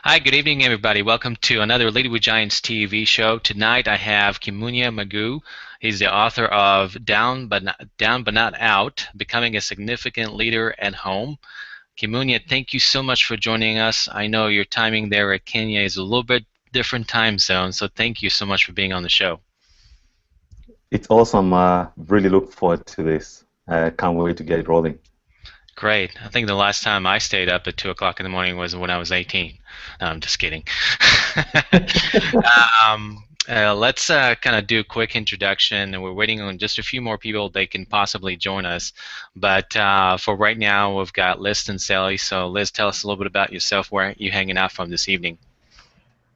Hi, good evening, everybody. Welcome to another Lead with Giants TV show. Tonight I have Kimunya Mugo. He's the author of Down but Not Out: Becoming a Significant Leader at Home. Kimunya, thank you so much for joining us. I know your timing there at Kenya is a little bit different time zone, so thank you so much for being on the show. It's awesome. Really look forward to this. Can't wait to get it rolling. Great. I think the last time I stayed up at 2 o'clock in the morning was when I was 18. No, I'm just kidding. Let's kind of do a quick introduction, and we're waiting on just a few more people they can possibly join us. But for right now, we've got Liz and Sally. So, Liz, tell us a little bit about yourself. Where are you hanging out from this evening?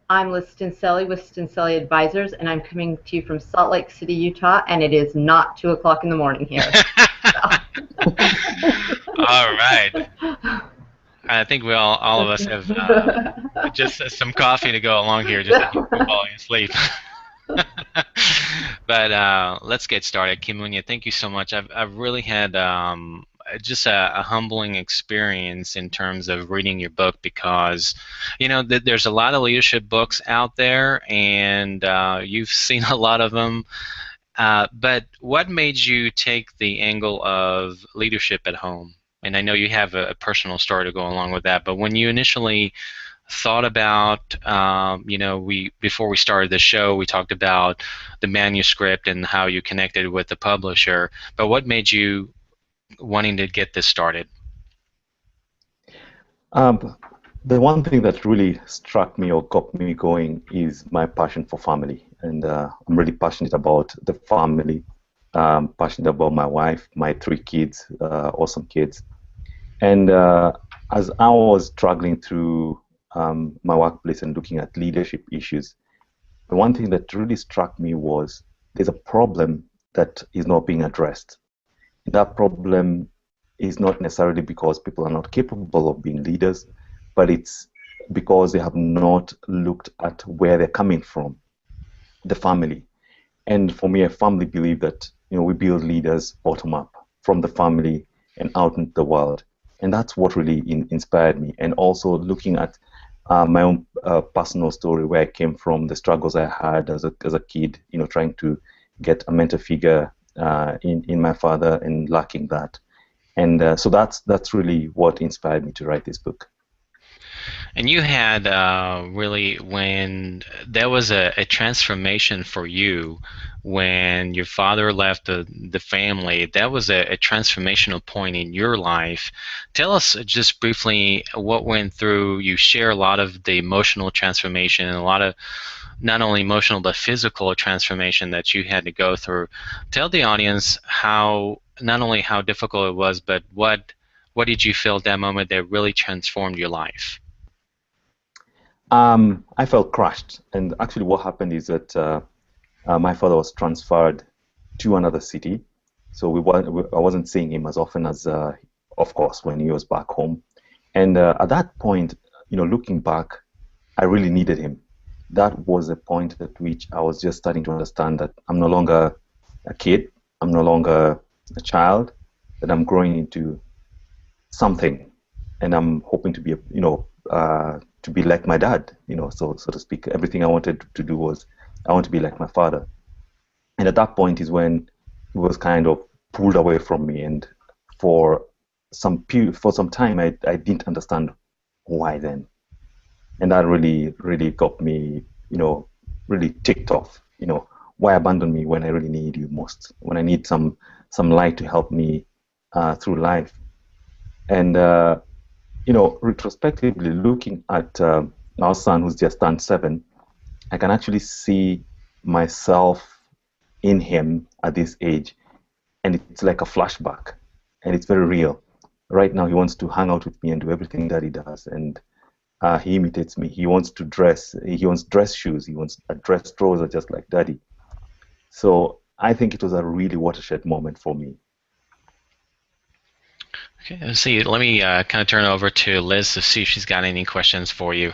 I'm Liz Stinselli with Stinselli Advisors, and I'm coming to you from Salt Lake City, Utah, and it is not 2 o'clock in the morning here. All right. I think all of us have just some coffee to go along here, just to keep from falling asleep. But let's get started. Kimunya, thank you so much. I've really had just a humbling experience in terms of reading your book because, there's a lot of leadership books out there, and you've seen a lot of them. But what made you take the angle of leadership at home? And I know you have a personal story to go along with that, but when you initially thought about, we before we started the show, we talked about the manuscript and how you connected with the publisher. But what made you wanting to get this started? Um, the one thing that really struck me or got me going is my passion for family, and I'm really passionate about the family. Passionate about my wife, my three kids, awesome kids, and as I was struggling through my workplace and looking at leadership issues, the one thing that really struck me was there's a problem that is not being addressed. That problem is not necessarily because people are not capable of being leaders, but it's because they have not looked at where they're coming from, the family. And for me, I firmly believe that we build leaders bottom up from the family and out into the world, and that's what really inspired me. And also looking at my own personal story, where I came from, the struggles I had as a kid, trying to get a mentor figure in my father and lacking that. And so that's really what inspired me to write this book. And you had really, when there was a transformation for you when your father left the family, that was a transformational point in your life. Tell us just briefly what went through. You share a lot of the emotional transformation and a lot of not only emotional but physical transformation that you had to go through. Tell the audience how, not only how difficult it was, but what did you feel at that moment that really transformed your life? I felt crushed, and actually, what happened is that my father was transferred to another city, so I wasn't seeing him as often as, of course, when he was back home. And at that point, looking back, I really needed him. That was a point at which I was just starting to understand that I'm no longer a kid, I'm no longer a child, that I'm growing into something, and I'm hoping to be, to be like my dad, so to speak. Everything I wanted to do was I want to be like my father, and at that point is when he was kind of pulled away from me, and for for some time I didn't understand why then, and that really got me, really ticked off. Why abandon me when I really need you most, when I need some light to help me through life. And retrospectively looking at our son who's just turned 7, I can actually see myself in him at this age, and it's like a flashback, and it's very real. Right now, he wants to hang out with me and do everything that he does, and he imitates me. He wants to dress. He wants dress shoes. He wants a dress trousers just like daddy. So I think it was a really watershed moment for me. Okay, let's see. Let me kind of turn over to Liz to see if she's got any questions for you.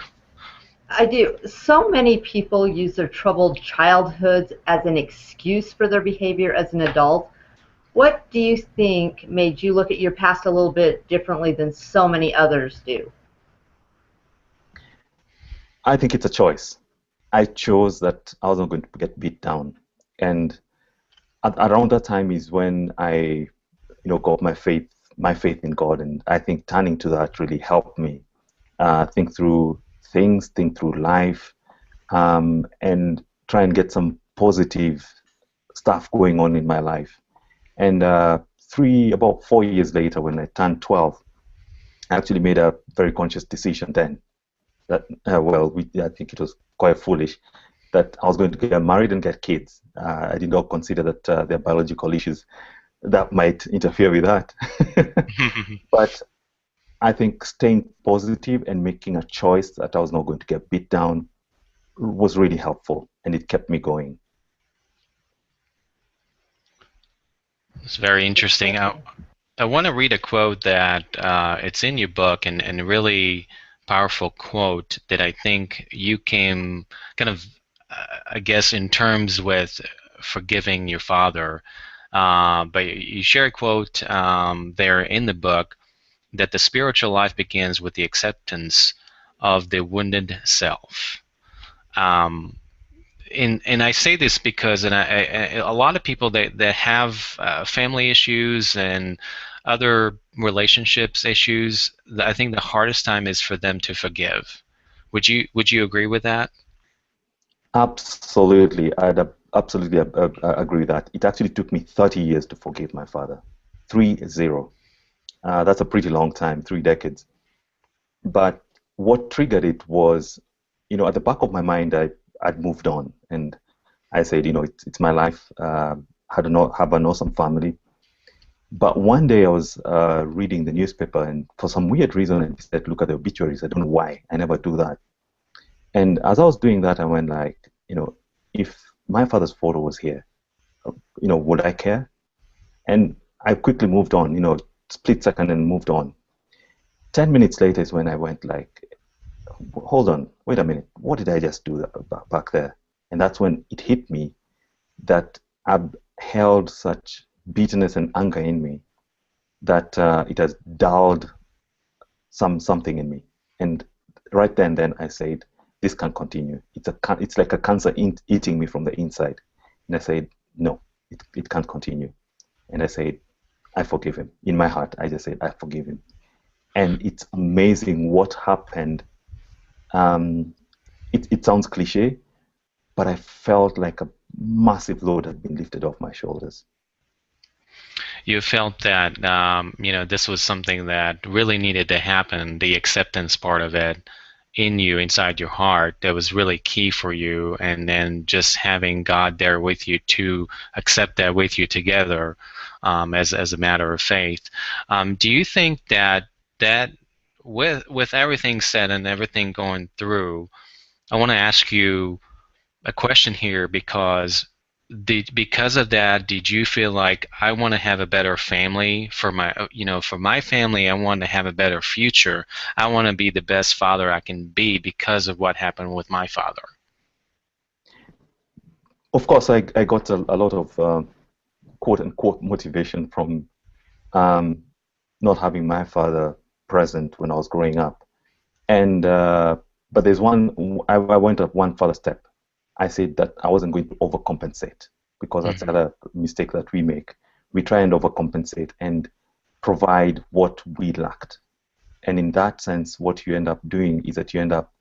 I do. So many people use their troubled childhoods as an excuse for their behavior as an adult. What do you think made you look at your past a little bit differently than so many others do? I think it's a choice. I chose that I was not going to get beat down, and around that time is when I, got my faith in God, and I think turning to that really helped me think through things, think through life, and try and get some positive stuff going on in my life. And about 4 years later, when I turned 12, I actually made a very conscious decision then that, I think it was quite foolish, that I was going to get married and get kids. I did not consider that there are biological issues that might interfere with that. But I think staying positive and making a choice that I was not going to get beat down was really helpful, and it kept me going. It's very interesting. I want to read a quote that it's in your book, and a really powerful quote that I think you came kind of, I guess, in terms with forgiving your father. But you share a quote there in the book that the spiritual life begins with the acceptance of the wounded self. Um, and I say this because a lot of people that have family issues and other relationships issues, I think the hardest time is for them to forgive. Would you agree with that? Absolutely, absolutely agree with that. It actually took me 30 years to forgive my father. 30. That's a pretty long time, 3 decades. But what triggered it was, at the back of my mind, I'd moved on, and I said, it's my life. Have an awesome family. But one day I was reading the newspaper, and for some weird reason, I said, look at the obituaries. I don't know why. I never do that. And as I was doing that, I went like, if my father's photo was here, would I care? And I quickly moved on, split second and moved on. 10 minutes later is when I went like, hold on, wait a minute, what did I just do back there? And that's when it hit me that I've held such bitterness and anger in me that it has dulled something in me. And right then I said, this can't continue. It's like a cancer eating me from the inside. And I said, no, it can't continue. And I said, I forgive him. In my heart, I just said, I forgive him. And it's amazing what happened. It sounds cliche, but I felt like a massive load had been lifted off my shoulders. You felt that this was something that really needed to happen, the acceptance part of it in you, inside your heart, that was really key for you, and then just having God there with you to accept that with you together as a matter of faith. Do you think that with everything said and everything going through, I want to ask you a question here because of that, did you feel like I want to have a better family for my family? I want to have a better future. I want to be the best father I can be because of what happened with my father. Of course, I got a lot of quote unquote motivation from not having my father present when I was growing up. And but there's I went up one further step. I said that I wasn't going to overcompensate, because that's another mistake that we make. We try and overcompensate and provide what we lacked. And in that sense, what you end up doing is that you end up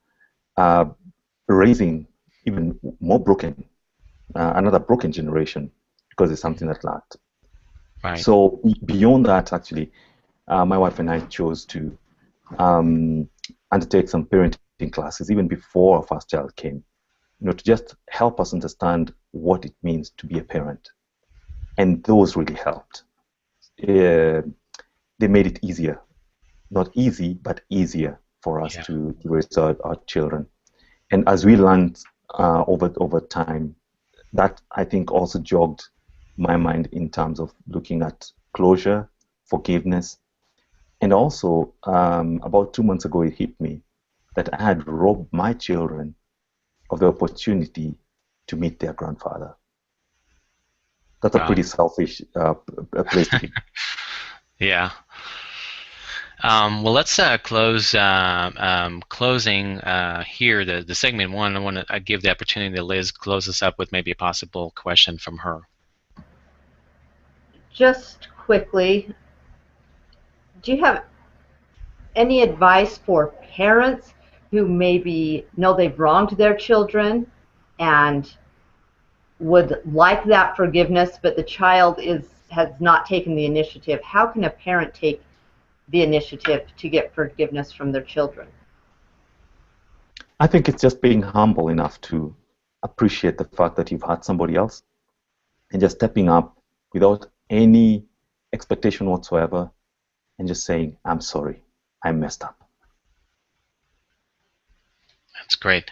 raising even more another broken generation, because it's something that lacked. Right. So beyond that, actually, my wife and I chose to undertake some parenting classes even before our first child came, to just help us understand what it means to be a parent. And those really helped. They made it easier. Not easy, but easier for us to raise our children. And as we learned over time, that I think also jogged my mind in terms of looking at closure, forgiveness, and also about 2 months ago it hit me that I had robbed my children of the opportunity to meet their grandfather. That's a pretty selfish place to be. Yeah. Well, let's closing here, the segment one. I want to give the opportunity to Liz close us up with maybe a possible question from her. Just quickly, do you have any advice for parents who maybe know they've wronged their children and would like that forgiveness, but the child has not taken the initiative? How can a parent take the initiative to get forgiveness from their children? I think it's just being humble enough to appreciate the fact that you've hurt somebody else and just stepping up without any expectation whatsoever and just saying, I'm sorry, I messed up. That's great.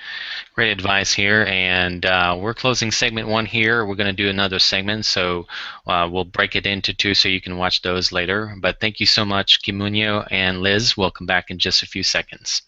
Great advice here. And we're closing segment one here. We're going to do another segment, so we'll break it into two so you can watch those later. But thank you so much, Kimunya and Liz. We'll come back in just a few seconds.